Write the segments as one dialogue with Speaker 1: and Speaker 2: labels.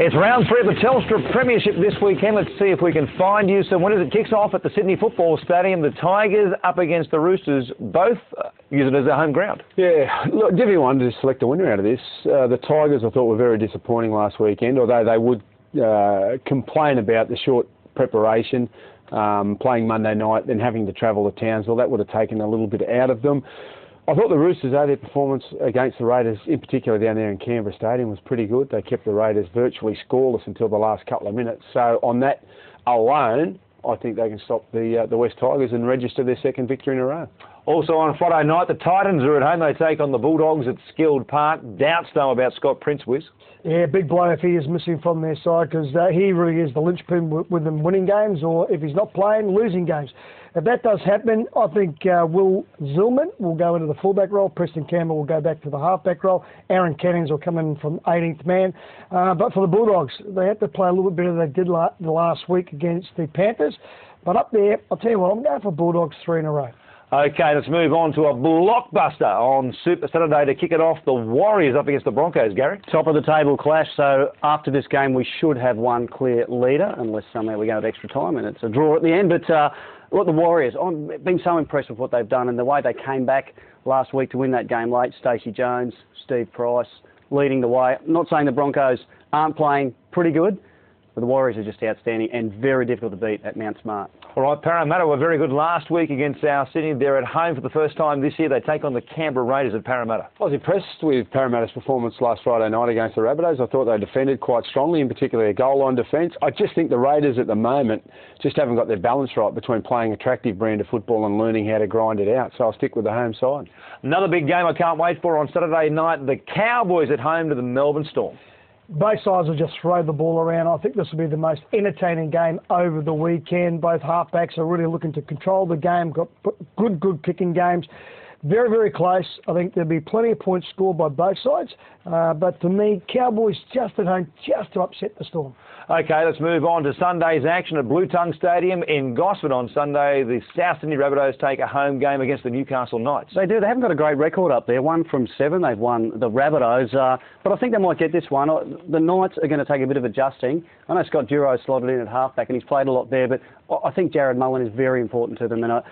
Speaker 1: It's round 3 of the Telstra Premiership this weekend. Let's see if we can find you some winners. It kicks off at the Sydney Football Stadium. The Tigers up against the Roosters, both use it as their home ground.
Speaker 2: Yeah, look, difficult one to select a winner out of this. The Tigers, I thought, were very disappointing last weekend, although they would complain about the short preparation, playing Monday night, then having to travel to Townsville. That would have taken a little bit out of them. I thought the Roosters, their performance against the Raiders, in particular down there in Canberra Stadium, was pretty good. They kept the Raiders virtually scoreless until the last couple of minutes. So on that alone, I think they can stop the West Tigers and register their second victory in a row.
Speaker 1: Also on Friday night, the Titans are at home. They take on the Bulldogs at Skilled Park. Doubts, though, about Scott Prince, Wiz.
Speaker 3: Yeah, big blow if he is missing from their side, because he really is the linchpin with them winning games, or if he's not playing, losing games. If that does happen, I think Will Zillman will go into the fullback role, Preston Campbell will go back to the halfback role, Aaron Cannings will come in from 18th man. But for the Bulldogs, they had to play a little bit better than they did the last week against the Panthers. But up there, I'll tell you what, I'm going for Bulldogs 3 in a row.
Speaker 1: OK, let's move on to a blockbuster on Super Saturday to kick it off. The Warriors up against the Broncos, Gary.
Speaker 4: Top of the table clash, so after this game we should have one clear leader, unless somehow we go to extra time and it's a draw at the end. But look, the Warriors, I've been so impressed with what they've done and the way they came back last week to win that game late. Stacey Jones, Steve Price leading the way. I'm not saying the Broncos aren't playing pretty good, but the Warriors are just outstanding and very difficult to beat at Mount Smart.
Speaker 1: All right, Parramatta were very good last week against South Sydney. They're at home for the first time this year. They take on the Canberra Raiders at Parramatta.
Speaker 2: I was impressed with Parramatta's performance last Friday night against the Rabbitohs. I thought they defended quite strongly, in particular their goal line defence. I just think the Raiders at the moment just haven't got their balance right between playing attractive brand of football and learning how to grind it out. So I'll stick with the home side.
Speaker 1: Another big game I can't wait for on Saturday night. The Cowboys at home to the Melbourne Storm. Both
Speaker 3: sides will just throw the ball around. I think this will be the most entertaining game over the weekend. Both halfbacks are really looking to control the game, got good kicking games. Very, very close. I think there'll be plenty of points scored by both sides. But for me, Cowboys just at home, just to upset the Storm.
Speaker 1: OK, let's move on to Sunday's action at Blue Tongue Stadium in Gosford on Sunday. The South Sydney Rabbitohs take a home game against the Newcastle Knights.
Speaker 4: They do. They haven't got a great record up there. 1 from 7. They've won the Rabbitohs. But I think they might get this one. The Knights are going to take a bit of adjusting. I know Scott Duro slotted in at halfback and he's played a lot there, but I think Jared Mullen is very important to them. And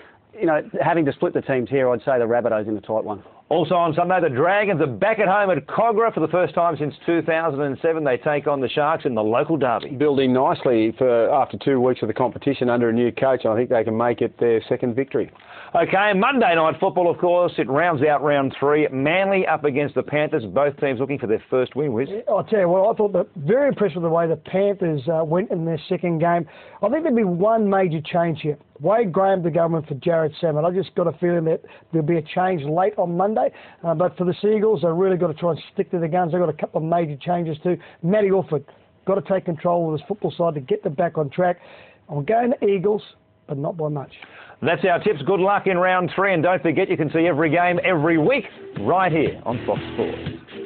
Speaker 4: having to split the teams here, I'd say the Rabbitohs in a tight one.
Speaker 1: Also on Sunday, the Dragons are back at home at Cogra for the first time since 2007. They take on the Sharks in the local derby.
Speaker 2: Building nicely for after 2 weeks of the competition under a new coach. I think they can make it their second victory.
Speaker 1: OK, Monday night football, of course, it rounds out round 3. Manly up against the Panthers. Both teams looking for their first win, Wiz.
Speaker 3: I'll tell you what, I thought very impressed with the way the Panthers went in their second game. I think there'll be one major change here. Wade Graham to go in for Jared Salmon. I just got a feeling that there'll be a change late on Monday. But for the Seagulls, they've really got to try and stick to the guns. They've got a couple of major changes too. Matty Orford got to take control of his football side to get them back on track. I'm going to Eagles, but not by much.
Speaker 1: That's our tips. Good luck in round 3. And don't forget, you can see every game every week right here on Fox Sports.